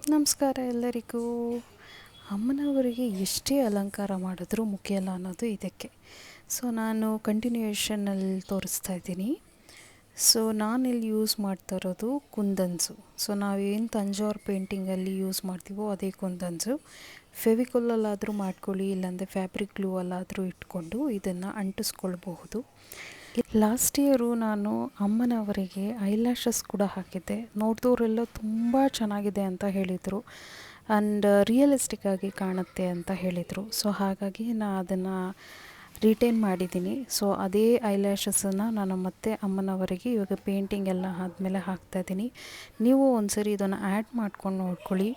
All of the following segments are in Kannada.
ನಮಸ್ಕಾರ ಎಲ್ಲರಿಗೂ. ಅಮ್ಮನವರಿಗೆ ಎಷ್ಟೇ ಅಲಂಕಾರ ಮಾಡಿದ್ರೂ ಮುಗಿಯಲ್ಲ ಅನ್ನೋದು ಇದಕ್ಕೆ. ಸೊ ನಾನು ಕಂಟಿನ್ಯೂಯೇಷನಲ್ಲಿ ತೋರಿಸ್ತಾ ಇದ್ದೀನಿ. ಸೊ ನಾನಿಲ್ಲಿ ಯೂಸ್ ಮಾಡ್ತಾ ಇರೋದು ಕುಂದನ್ಸು. ಸೊ ನಾವೇನು ತಂಜಾವೂರು ಪೇಂಟಿಂಗಲ್ಲಿ ಯೂಸ್ ಮಾಡ್ತೀವೋ ಅದೇ ಕುಂದನ್ಸು. ಫೆವಿಕೋಲಲ್ಲಾದರೂ ಮಾಡ್ಕೊಳ್ಳಿ, ಇಲ್ಲಾಂದರೆ ಫ್ಯಾಬ್ರಿಕ್ ಗ್ಲೂ ಅಲ್ಲಾದರೂ ಇಟ್ಕೊಂಡು ಇದನ್ನು ಅಂಟಿಸ್ಕೊಳ್ಬಹುದು. ಲಾಸ್ಟ್ ಇಯರು ನಾನು ಅಮ್ಮನವರಿಗೆ ಐಲ್ಯಾಶಸ್ ಕೂಡ ಹಾಕಿದ್ದೆ. ನೋಡಿದವರೆಲ್ಲ ತುಂಬ ಚೆನ್ನಾಗಿದೆ ಅಂತ ಹೇಳಿದರು. ಆ್ಯಂಡ್ ರಿಯಲಿಸ್ಟಿಕ್ ಆಗಿ ಕಾಣುತ್ತೆ ಅಂತ ಹೇಳಿದರು. ಸೊ ಹಾಗಾಗಿ ನಾನು ಅದನ್ನು ರಿಟೈನ್ ಮಾಡಿದ್ದೀನಿ. ಸೊ ಅದೇ ಐಲ್ಯಾಶಸನ್ನು ನಾನು ಮತ್ತೆ ಅಮ್ಮನವರಿಗೆ ಇವಾಗ ಪೇಂಟಿಂಗ್ ಎಲ್ಲ ಆದಮೇಲೆ ಹಾಕ್ತಾಯಿದ್ದೀನಿ. ನೀವು ಒಂದ್ಸರಿ ಇದನ್ನು ಆ್ಯಡ್ ಮಾಡ್ಕೊಂಡು ನೋಡ್ಕೊಳ್ಳಿ.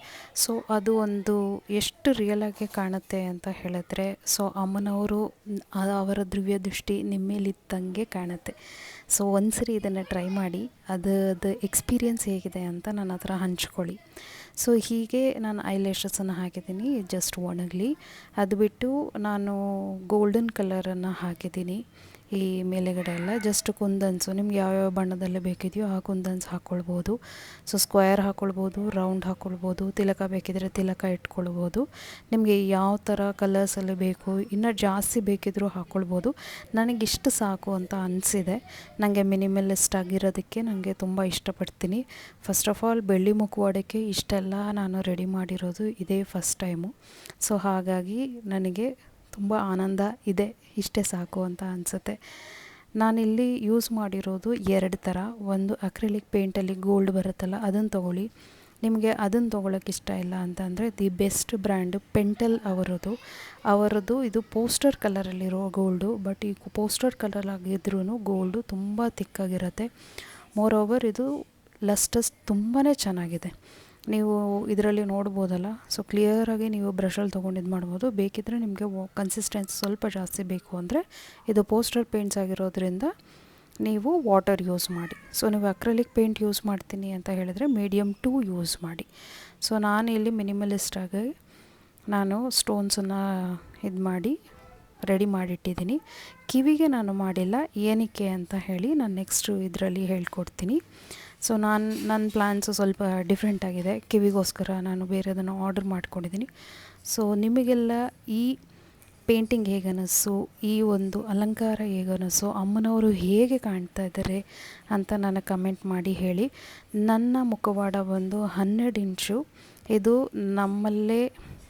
ಸೊ ಅದು ಒಂದು ಎಷ್ಟು ರಿಯಲಾಗಿ ಕಾಣುತ್ತೆ ಅಂತ ಹೇಳಿದ್ರೆ, ಸೊ ಅಮ್ಮನವರು ಅವರ ದಿವ್ಯ ದೃಷ್ಟಿ ನಿಮ್ಮ ಮೇಲಿದ್ದಂಗೆ ಕಾಣುತ್ತೆ. ಸೊ ಒಂದ್ಸರಿ ಇದನ್ನು ಟ್ರೈ ಮಾಡಿ, ಅದು ಎಕ್ಸ್ಪೀರಿಯನ್ಸ್ ಹೇಗಿದೆ ಅಂತ ನನ್ನ ಹತ್ರ ಹಂಚ್ಕೊಳ್ಳಿ. ಸೊ ಹೀಗೆ ನಾನು ಐಲ್ಯಾಶಸನ್ನು ಹಾಕಿದ್ದೀನಿ, ಜಸ್ಟ್ ಒಣಗಲಿ. ಅದು ಬಿಟ್ಟು ನಾನು ಗೋಲ್ಡನ್ ಕಲರನ್ನು ಹಾಕಿದ್ದೀನಿ ಈ ಮೇಲೆಗಡೆ ಎಲ್ಲ. ಜಸ್ಟ್ ಕುಂದನ್ಸು ನಿಮ್ಗೆ ಯಾವ್ಯಾವ ಬಣ್ಣದಲ್ಲಿ ಬೇಕಿದೆಯೋ ಆ ಕುಂದನ್ಸ್ ಹಾಕ್ಕೊಳ್ಬೋದು. ಸೊ ಸ್ಕ್ವೇರ್ ಹಾಕ್ಕೊಳ್ಬೋದು, ರೌಂಡ್ ಹಾಕ್ಕೊಳ್ಬೋದು, ತಿಲಕ ಬೇಕಿದ್ದರೆ ತಿಲಕ ಇಟ್ಕೊಳ್ಬೋದು. ನಿಮಗೆ ಯಾವ ಥರ ಕಲರ್ಸಲ್ಲಿ ಬೇಕು, ಇನ್ನೂ ಜಾಸ್ತಿ ಬೇಕಿದ್ದರೂ ಹಾಕ್ಕೊಳ್ಬೋದು. ನನಗಿಷ್ಟು ಸಾಕು ಅಂತ ಅನಿಸಿದೆ. ನನಗೆ ಮಿನಿಮಲಿಸ್ಟ್ ಆಗಿರೋದಕ್ಕೆ ನನಗೆ ತುಂಬ ಇಷ್ಟಪಡ್ತೀನಿ. ಫಸ್ಟ್ ಆಫ್ ಆಲ್ ಬೆಳ್ಳಿ ಮುಖವಾಡಕ್ಕೆ ಇಷ್ಟೆಲ್ಲ ನಾನು ರೆಡಿ ಮಾಡಿರೋದು ಇದೇ ಫಸ್ಟ್ ಟೈಮು. ಸೊ ಹಾಗಾಗಿ ನನಗೆ ತುಂಬ ಆನಂದ ಇದೆ, ಇಷ್ಟೇ ಸಾಕು ಅಂತ ಅನಿಸುತ್ತೆ. ನಾನಿಲ್ಲಿ ಯೂಸ್ ಮಾಡಿರೋದು 2 ಥರ. ಒಂದು ಅಕ್ರಿಲಿಕ್ ಪೇಂಟಲ್ಲಿ ಗೋಲ್ಡ್ ಬರುತ್ತಲ್ಲ, ಅದನ್ನು ತೊಗೊಳ್ಳಿ. ನಿಮಗೆ ಅದನ್ನು ತೊಗೊಳಕ್ಕೆ ಇಷ್ಟ ಇಲ್ಲ ಅಂತಂದರೆ ದಿ ಬೆಸ್ಟ್ ಬ್ರ್ಯಾಂಡು ಪೆಂಟಲ್ ಅವರದ್ದು ಇದು ಪೋಸ್ಟರ್ ಕಲರಲ್ಲಿರೋ ಗೋಲ್ಡು. ಬಟ್ ಈ ಪೋಸ್ಟರ್ ಕಲರ್ ಆಗಿದ್ರೂ ಗೋಲ್ಡು ತುಂಬ ತಿಕ್ಕಾಗಿರುತ್ತೆ. ಮೋರ್ ಓವರ್ ಇದು ಲಸ್ಟಸ್ ತುಂಬಾ ಚೆನ್ನಾಗಿದೆ. ನೀವು ಇದರಲ್ಲಿ ನೋಡ್ಬೋದಲ್ಲ. ಸೊ ಕ್ಲಿಯರಾಗಿ ನೀವು ಬ್ರಷಲ್ಲಿ ತೊಗೊಂಡು ಇದು ಮಾಡ್ಬೋದು. ಬೇಕಿದ್ದರೆ ನಿಮಗೆ ಕನ್ಸಿಸ್ಟೆನ್ಸಿ ಸ್ವಲ್ಪ ಜಾಸ್ತಿ ಬೇಕು ಅಂದರೆ ಇದು ಪೋಸ್ಟರ್ ಪೇಂಟ್ಸ್ ಆಗಿರೋದ್ರಿಂದ ನೀವು ವಾಟರ್ ಯೂಸ್ ಮಾಡಿ. ಸೊ ನೀವು ಅಕ್ರಲಿಕ್ ಪೇಂಟ್ ಯೂಸ್ ಮಾಡ್ತೀನಿ ಅಂತ ಹೇಳಿದರೆ ಮೀಡಿಯಮ್ ಟು ಯೂಸ್ ಮಾಡಿ. ಸೊ ನಾನು ಇಲ್ಲಿ ಮಿನಿಮಲಿಸ್ಟಾಗಿ ನಾನು ಸ್ಟೋನ್ಸನ್ನು ಇದು ಮಾಡಿ ರೆಡಿ ಮಾಡಿಟ್ಟಿದ್ದೀನಿ. ಕಿವಿಗೆ ನಾನು ಮಾಡಿಲ್ಲ, ಏನಕ್ಕೆ ಅಂತ ಹೇಳಿ ನಾನು ನೆಕ್ಸ್ಟು ಇದರಲ್ಲಿ ಹೇಳ್ಕೊಡ್ತೀನಿ. ಸೊ ನನ್ನ ಪ್ಲ್ಯಾನ್ಸು ಸ್ವಲ್ಪ ಡಿಫ್ರೆಂಟ್ ಆಗಿದೆ. ಕಿವಿಗೋಸ್ಕರ ನಾನು ಬೇರೆದನ್ನು ಆರ್ಡರ್ ಮಾಡ್ಕೊಂಡಿದ್ದೀನಿ. ಸೊ ನಿಮಗೆಲ್ಲ ಈ ಪೇಂಟಿಂಗ್ ಹೇಗೆ ಅನ್ನಿಸ್ತು, ಈ ಒಂದು ಅಲಂಕಾರ ಹೇಗೆ ಅನ್ನಿಸ್ತು, ಅಮ್ಮನವರು ಹೇಗೆ ಕಾಣ್ತಾ ಇದ್ದಾರೆ ಅಂತ ನನಗೆ ಕಮೆಂಟ್ ಮಾಡಿ ಹೇಳಿ. ನನ್ನ ಮುಖವಾಡ ಬಂದು 12 ಇಂಚು. ಇದು ನಮ್ಮಲ್ಲೇ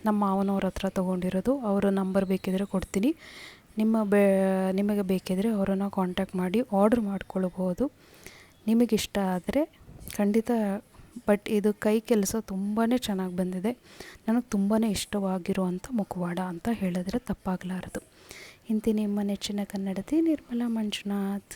ನಮ್ಮ ಮಾವನವ್ರ ಹತ್ರ ತೊಗೊಂಡಿರೋದು. ಅವರ ನಂಬರ್ ಬೇಕಿದ್ದರೆ ಕೊಡ್ತೀನಿ. ನಿಮಗೆ ಬೇಕಿದ್ದರೆ ಅವರನ್ನು ಕಾಂಟ್ಯಾಕ್ಟ್ ಮಾಡಿ ಆರ್ಡ್ರ್ ಮಾಡ್ಕೊಳ್ಬೋದು. ನಿಮಗಿಷ್ಟ ಆದರೆ ಖಂಡಿತ. ಬಟ್ ಇದು ಕೈ ಕೆಲಸ ತುಂಬಾ ಚೆನ್ನಾಗಿ ಬಂದಿದೆ. ನನಗೆ ತುಂಬಾ ಇಷ್ಟವಾಗಿರುವಂಥ ಮುಖವಾಡ ಅಂತ ಹೇಳಿದ್ರೆ ತಪ್ಪಾಗಲಾರದು. ಇಂತಿ ನಿಮ್ಮ ನೆಚ್ಚಿನ ಕನ್ನಡತಿ ನಿರ್ಮಲಾ ಮಂಜುನಾಥ್.